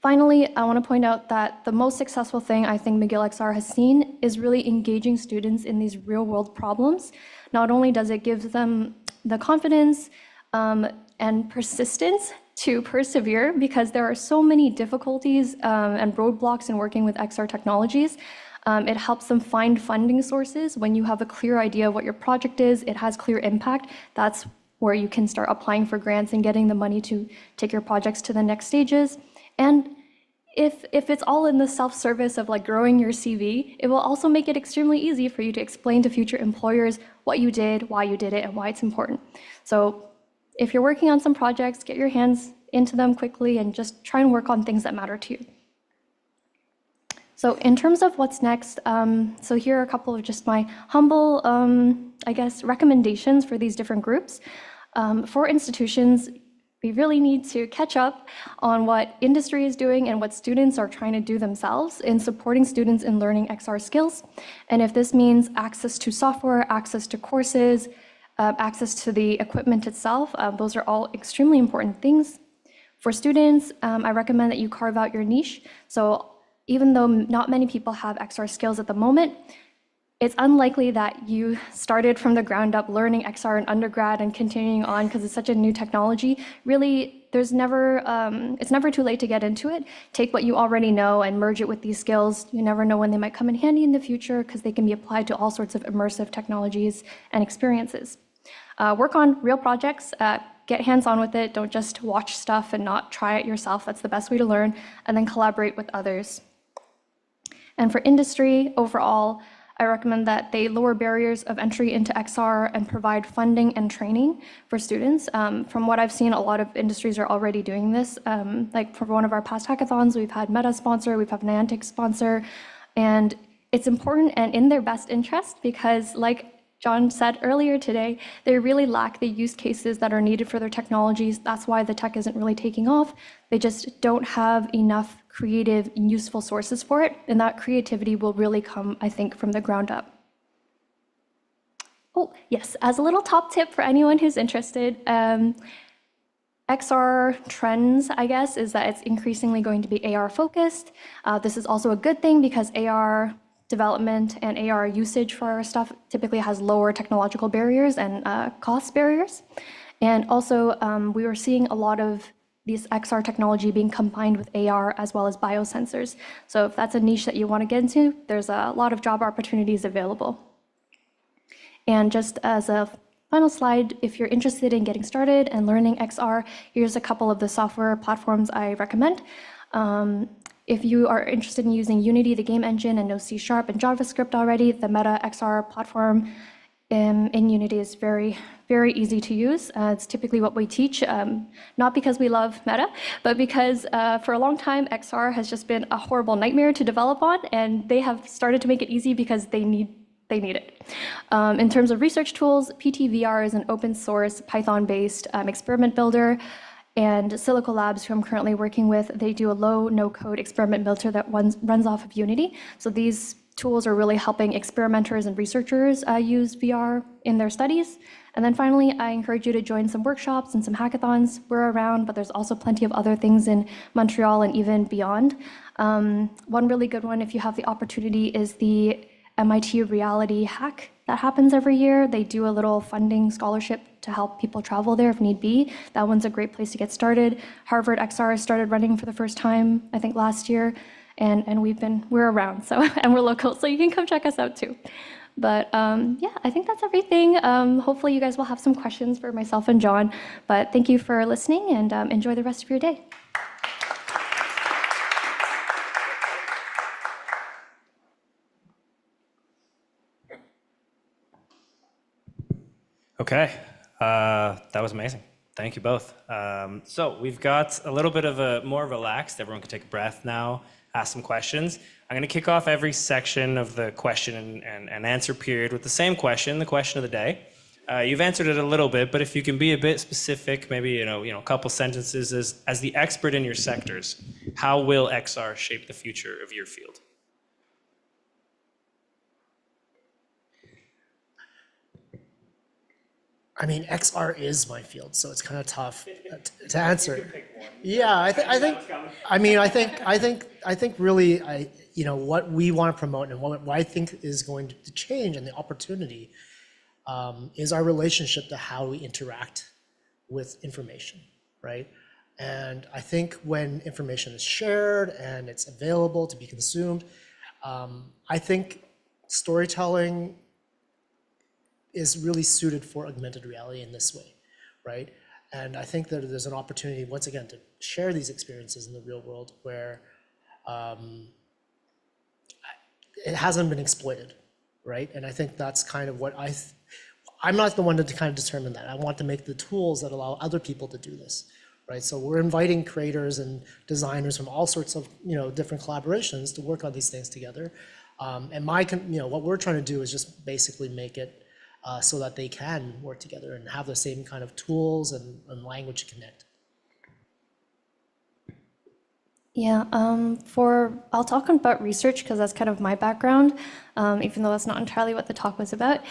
Finally, I want to point out that the most successful thing I think McGill XR has seen is really engaging students in these real-world problems. Not only does it give them the confidence and persistence to persevere, because there are so many difficulties and roadblocks in working with XR technologies, It helps them find funding sources. When you have a clear idea of what your project is, it has clear impact. That's where you can start applying for grants and getting the money to take your projects to the next stages. And if it's all in the self-service of like growing your CV, it will also make it extremely easy for you to explain to future employers what you did, why you did it, and why it's important. So if you're working on some projects, get your hands into them quickly and just try and work on things that matter to you. So in terms of what's next, so here are a couple of just my humble, I guess, recommendations for these different groups. For institutions, we really need to catch up on what industry is doing and what students are trying to do themselves in supporting students in learning XR skills. And if this means access to software, access to courses, access to the equipment itself, those are all extremely important things. For students, I recommend that you carve out your niche. So even though not many people have XR skills at the moment, it's unlikely that you started from the ground up learning XR in undergrad and continuing on because it's such a new technology. Really, it's never too late to get into it. Take what you already know and merge it with these skills. You never know when they might come in handy in the future because they can be applied to all sorts of immersive technologies and experiences. Work on real projects. Get hands-on with it. Don't just watch stuff and not try it yourself. That's the best way to learn. And then collaborate with others. And for industry overall, I recommend that they lower barriers of entry into XR and provide funding and training for students. From what I've seen, a lot of industries are already doing this. Like for one of our past hackathons, we've had Meta sponsor, we've had Niantic sponsor, and it's important and in their best interest because like John said earlier today, they really lack the use cases that are needed for their technologies. That's why the tech isn't really taking off. They just don't have enough creative and useful sources for it. And that creativity will really come, I think, from the ground up. Oh, yes, as a little top tip for anyone who's interested, XR trends, I guess, is that it's increasingly going to be AR focused. This is also a good thing because AR development and AR usage for our stuff typically has lower technological barriers and cost barriers. And also, we were seeing a lot of these XR technology being combined with AR as well as biosensors. So if that's a niche that you want to get into, there's a lot of job opportunities available. And just as a final slide, if you're interested in getting started and learning XR, here's a couple of the software platforms I recommend. If you are interested in using Unity, the game engine, and know C# and JavaScript already, the Meta XR platform in Unity is very, very easy to use. It's typically what we teach, not because we love Meta, but because for a long time, XR has just been a horrible nightmare to develop on, and they have started to make it easy because they need it. In terms of research tools, PTVR is an open source Python-based experiment builder. And Silico Labs, who I'm currently working with, they do a low, no-code experiment builder that runs off of Unity. So these tools are really helping experimenters and researchers use VR in their studies. And then finally, I encourage you to join some workshops and some hackathons. We're around, but there's also plenty of other things in Montreal and even beyond. One really good one, if you have the opportunity, is the MIT Reality Hack that happens every year. They do a little funding scholarship to help people travel there if need be. That one's a great place to get started. Harvard XR started running for the first time, I think last year, and we're around, so and we're local, so you can come check us out too. But yeah, I think that's everything. Hopefully you guys will have some questions for myself and John, but thank you for listening and enjoy the rest of your day. Okay, that was amazing. Thank you both. So we've got a little bit of a more relaxed, everyone can take a breath now, ask some questions. I'm gonna kick off every section of the question and answer period with the same question, the question of the day. You've answered it a little bit, but if you can be a bit specific, maybe a couple sentences as the expert in your sectors, how will XR shape the future of your field? I mean, XR is my field, so it's kind of tough to answer. Yeah, I think really, what we want to promote and what I think is going to change and the opportunity is our relationship to how we interact with information, right? And I think when information is shared and it's available to be consumed, I think storytelling is really suited for augmented reality in this way, right? And I think that there's an opportunity, once again, to share these experiences in the real world where it hasn't been exploited, right? And I think that's kind of what I'm not the one to kind of determine that. I want to make the tools that allow other people to do this, right? So we're inviting creators and designers from all sorts of different collaborations to work on these things together. And what we're trying to do is just basically make it so that they can work together and have the same kind of tools and language to connect. Yeah, I'll talk about research because that's kind of my background, even though that's not entirely what the talk was about.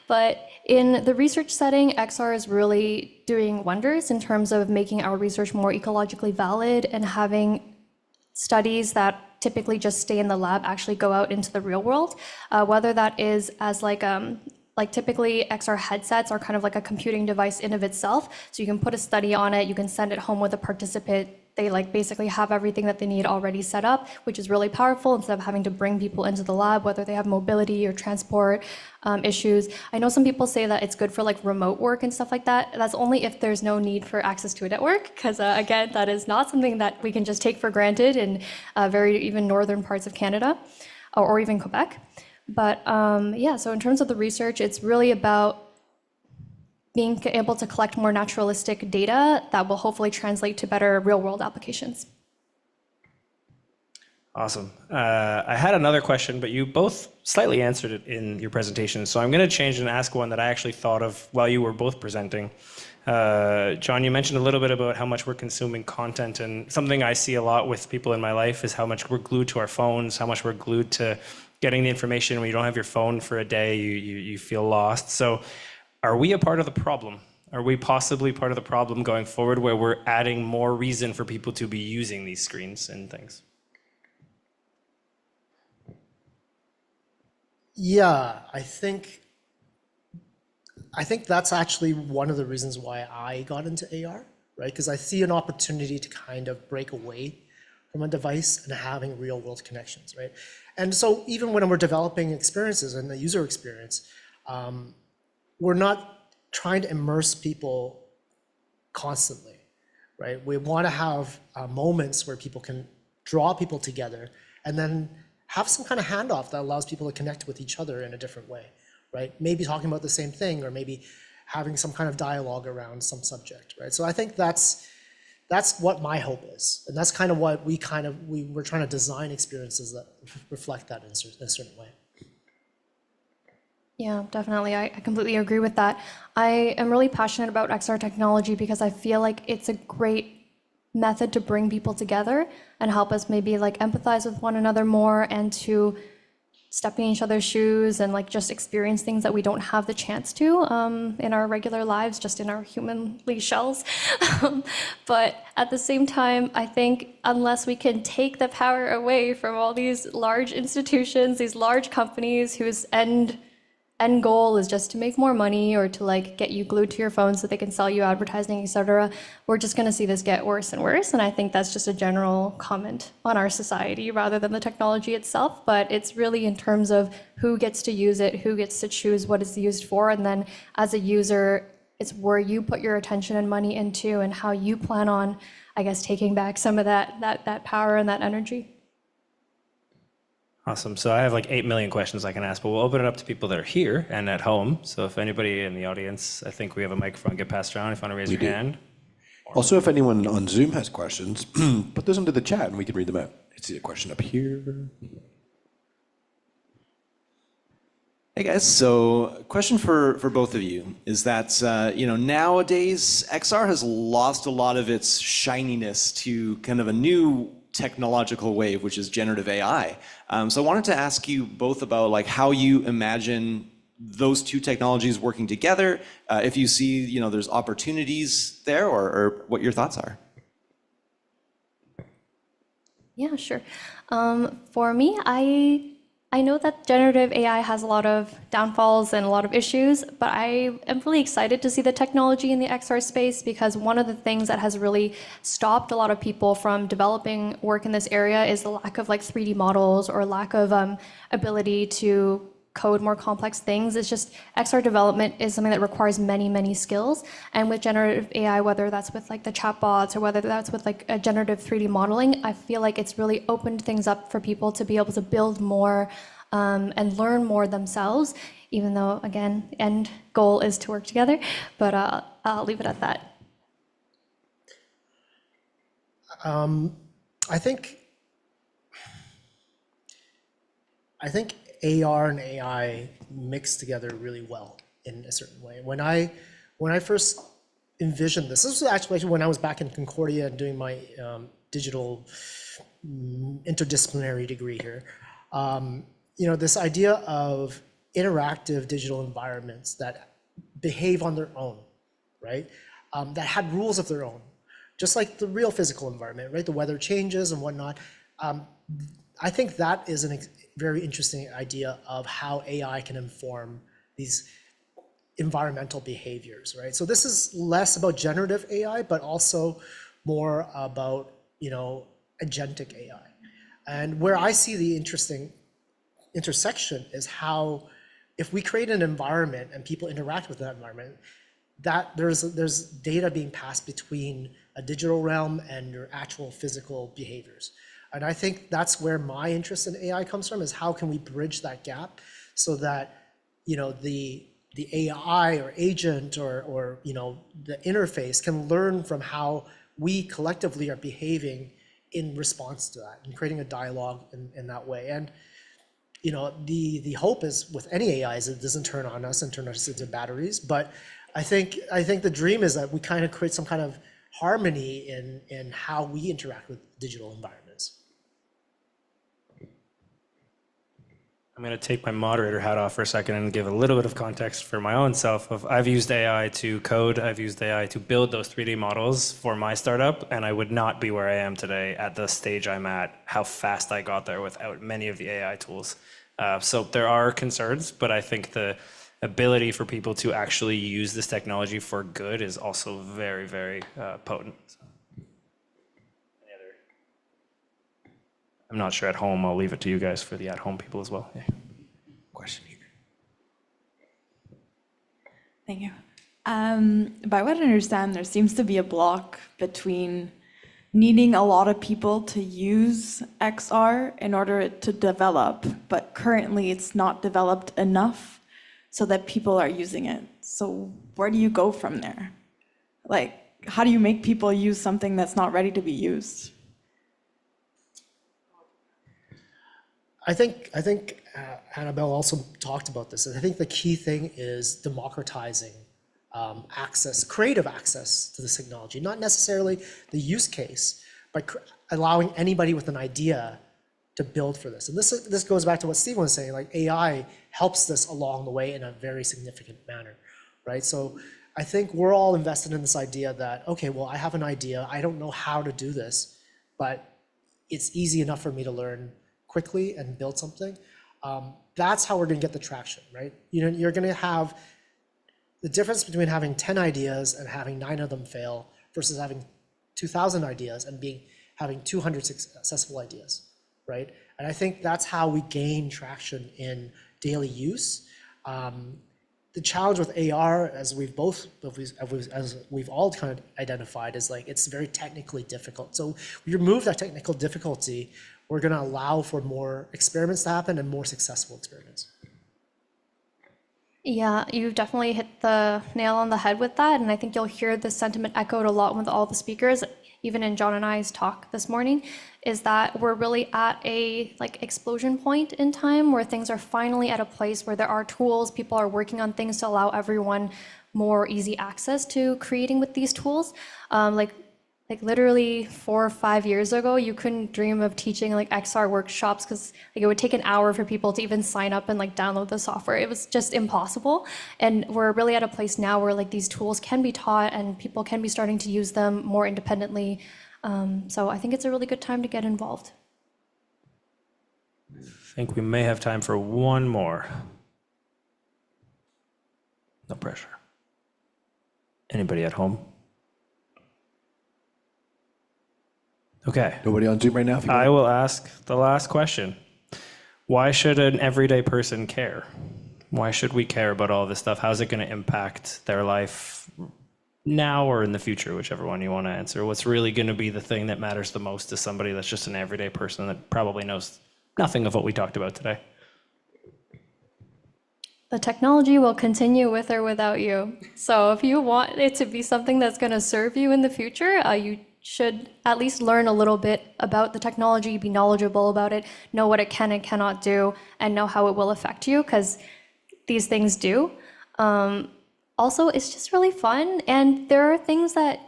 But in the research setting, XR is really doing wonders in terms of making our research more ecologically valid and having studies that typically just stay in the lab actually go out into the real world, whether that is as like typically XR headsets are kind of like a computing device in of itself. So you can put a study on it, you can send it home with a participant. They basically have everything that they need already set up, which is really powerful instead of having to bring people into the lab, whether they have mobility or transport issues. I know some people say that it's good for remote work and stuff like that. That's only if there's no need for access to a network, because again, that is not something that we can just take for granted in very even northern parts of Canada or even Quebec. But yeah, so in terms of the research, it's really about being able to collect more naturalistic data that will hopefully translate to better real-world applications. Awesome. I had another question, but you both slightly answered it in your presentation. So I'm going to change and ask one that I actually thought of while you were both presenting. John, you mentioned a little bit about how much we're consuming content, and something I see a lot with people in my life is how much we're glued to our phones, how much we're glued to getting the information. When you don't have your phone for a day, you feel lost. So are we a part of the problem? Are we possibly part of the problem going forward where we're adding more reason for people to be using these screens and things? Yeah, I think that's actually one of the reasons why I got into AR, right? Because I see an opportunity to kind of break away from a device and having real world connections, right? And so even when we're developing experiences and the user experience, we're not trying to immerse people constantly, right? We want to have moments where people can draw people together and then have some kind of handoff that allows people to connect with each other in a different way, right? Maybe talking about the same thing or maybe having some kind of dialogue around some subject, right? So I think that's what my hope is. And that's kind of what we're trying to design experiences that reflect that in a certain way. Yeah, definitely. I completely agree with that. I am really passionate about XR technology because I feel like it's a great method to bring people together and help us maybe empathize with one another more and to step in each other's shoes and just experience things that we don't have the chance to in our regular lives, just in our humanly shells. But at the same time, I think unless we can take the power away from all these large institutions, these large companies whose end goal is just to make more money or to get you glued to your phone so they can sell you advertising, etc., we're just going to see this get worse and worse. And I think that's just a general comment on our society rather than the technology itself. But it's really in terms of who gets to use it, who gets to choose what it's used for. And then as a user, it's where you put your attention and money into and how you plan on, I guess, taking back some of that power and that energy. Awesome. So I have 8 million questions I can ask, but we'll open it up to people that are here and at home. So if anybody in the audience, I think we have a microphone, get passed around if you want to raise your hand. Also, if anyone on Zoom has questions, put those into the chat and we can read them out. I see a question up here. Hey guys, so question for both of you is that, nowadays XR has lost a lot of its shininess to kind of a new technological wave, which is generative AI. So I wanted to ask you both about how you imagine those two technologies working together, if you see, there's opportunities there or what your thoughts are. Yeah, sure. For me, I I know that generative AI has a lot of downfalls and a lot of issues, but I am really excited to see the technology in the XR space because one of the things that has really stopped a lot of people from developing work in this area is the lack of like 3D models or lack of ability to code more complex things. It's just XR development is something that requires many, many skills. And with generative AI, whether that's with like the chatbots or whether that's with like a generative 3D modeling, I feel like it's really opened things up for people to be able to build more and learn more themselves, even though, again, end goal is to work together. But I'll leave it at that. I think AR and AI mix together really well in a certain way. When I first envisioned this was actually when I was back in Concordia and doing my digital interdisciplinary degree here. This idea of interactive digital environments that behave on their own, right? That had rules of their own, just like the real physical environment, right? The weather changes and whatnot. I think that is a very interesting idea of how AI can inform these environmental behaviors, right? So this is less about generative AI, but also more about, agentic AI. And where I see the interesting intersection is how if we create an environment and people interact with that environment, that there's data being passed between a digital realm and your actual physical behaviors. And I think that's where my interest in AI comes from, is how can we bridge that gap so that, the AI or agent or the interface can learn from how we collectively are behaving in response to that and creating a dialogue in that way. And, the hope is with any AI is it doesn't turn on us and turn us into batteries. But I think the dream is that we kind of create some kind of harmony in how we interact with digital environments. I'm going to take my moderator hat off for a second and give a little bit of context for my own self. I've used AI to code, I've used AI to build those 3D models for my startup, and I would not be where I am today at the stage I'm at, how fast I got there without many of the AI tools. So there are concerns, but I think the ability for people to actually use this technology for good is also very, very potent. I'm not sure at home. I'll leave it to you guys for the at-home people as well. Yeah. Question here. Thank you. By what I understand, there seems to be a block between needing a lot of people to use XR in order to develop, but currently it's not developed enough so that people are using it. So where do you go from there? Like, how do you make people use something that's not ready to be used? I think Annabel also talked about this. I think the key thing is democratizing access, creative access to this technology, not necessarily the use case, but allowing anybody with an idea to build for this. And this goes back to what Steven was saying, like AI helps this along the way in a very significant manner, right? So I think we're all invested in this idea that, okay, well, I have an idea, I don't know how to do this, but it's easy enough for me to learn quickly and build something. That's how we're going to get the traction, right? You're going to have the difference between having 10 ideas and having 9 of them fail versus having 2,000 ideas and having 200 successful ideas, right? And I think that's how we gain traction in daily use. The challenge with AR, as we've all kind of identified, is like it's very technically difficult. So we remove that technical difficulty, we're going to allow for more experiments to happen and more successful experiments. Yeah, you definitely hit the nail on the head with that. And I think you'll hear this sentiment echoed a lot with all the speakers, even in John and I's talk this morning, is that we're really at a explosion point in time where things are finally at a place where there are tools, people are working on things to allow everyone more easy access to creating with these tools. Like literally 4 or 5 years ago, you couldn't dream of teaching XR workshops because it would take an hour for people to even sign up and download the software. It was just impossible. And we're really at a place now where these tools can be taught and people can be starting to use them more independently. So I think it's a really good time to get involved. think we may have time for one more. No pressure. Anybody at home? Okay. Nobody on Zoom right now? If you I want. will ask the last question. Why should an everyday person care? Why should we care about all this stuff? How's it going to impact their life now or in the future, whichever one you want to answer? What's really going to be the thing that matters the most to somebody that's just an everyday person that probably knows nothing of what we talked about today? The technology will continue with or without you. So if you want it to be something that's going to serve you in the future, you should at least learn a little bit about the technology, be knowledgeable about it, know what it can and cannot do, and know how it will affect you, because these things do. Also, it's just really fun, and there are things that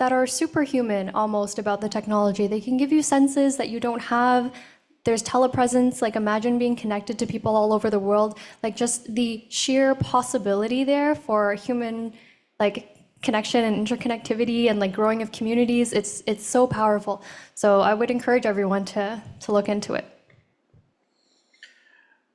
are superhuman almost about the technology. They can give you senses that you don't have. There's telepresence, like imagine being connected to people all over the world. Like just the sheer possibility there for human like connection and interconnectivity and like growing of communities, it's so powerful. So I would encourage everyone to look into it.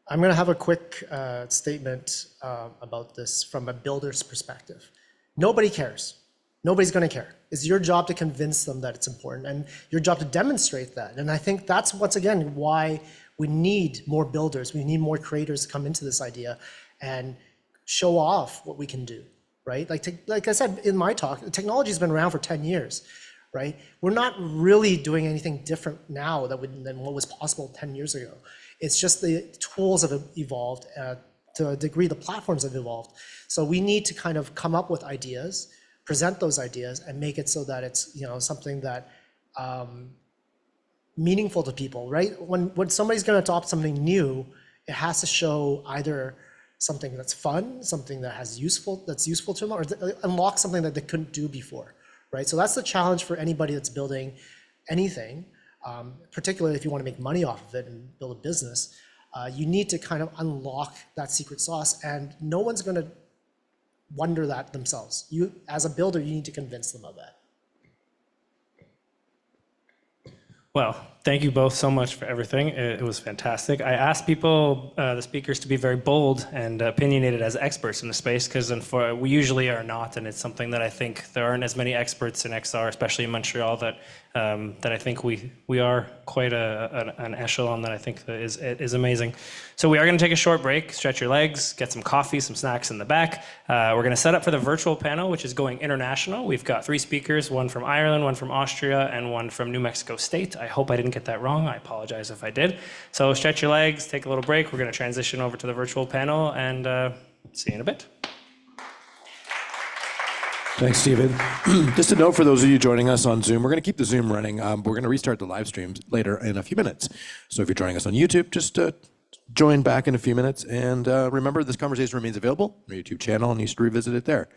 I'm going to have a quick statement about this from a builder's perspective. Nobody cares. Nobody's going to care. It's your job to convince them that it's important and your job to demonstrate that. And I think that's once again why we need more builders. We need more creators to come into this idea and show off what we can do, right? Like I said in my talk, technology has been around for 10 years, right? We're not really doing anything different now than what was possible 10 years ago. It's just the tools have evolved to a degree, the platforms have evolved. So we need to kind of come up with ideas, present those ideas, and make it so that it's something that meaningful to people, right? When somebody's going to adopt something new, it has to show either something that's fun, something that's useful to them, or unlock something that they couldn't do before, right? So that's the challenge for anybody that's building anything, particularly if you want to make money off of it and build a business. You need to kind of unlock that secret sauce, and no one's going to wonder that themselves. You, as a builder, you need to convince them of that. Well, thank you both so much for everything. It was fantastic. I asked people, the speakers, to be very bold and opinionated as experts in the space, because we usually are not, and it's something that I think there aren't as many experts in XR, especially in Montreal, that I think we are quite an echelon that I think is amazing. So we are going to take a short break, stretch your legs, get some coffee, some snacks in the back. We're going to set up for the virtual panel, which is going international. We've got 3 speakers, one from Ireland, one from Austria, and one from New Mexico State. I hope I didn't get that wrong. I apologize if I did. So stretch your legs, take a little break. We're going to transition over to the virtual panel, and see you in a bit. Thanks, Steven. Just a note for those of you joining us on Zoom, we're going to keep the Zoom running. We're going to restart the live streams later in a few minutes. So if you're joining us on YouTube, just join back in a few minutes. And remember, this conversation remains available on our YouTube channel, and you should revisit it there.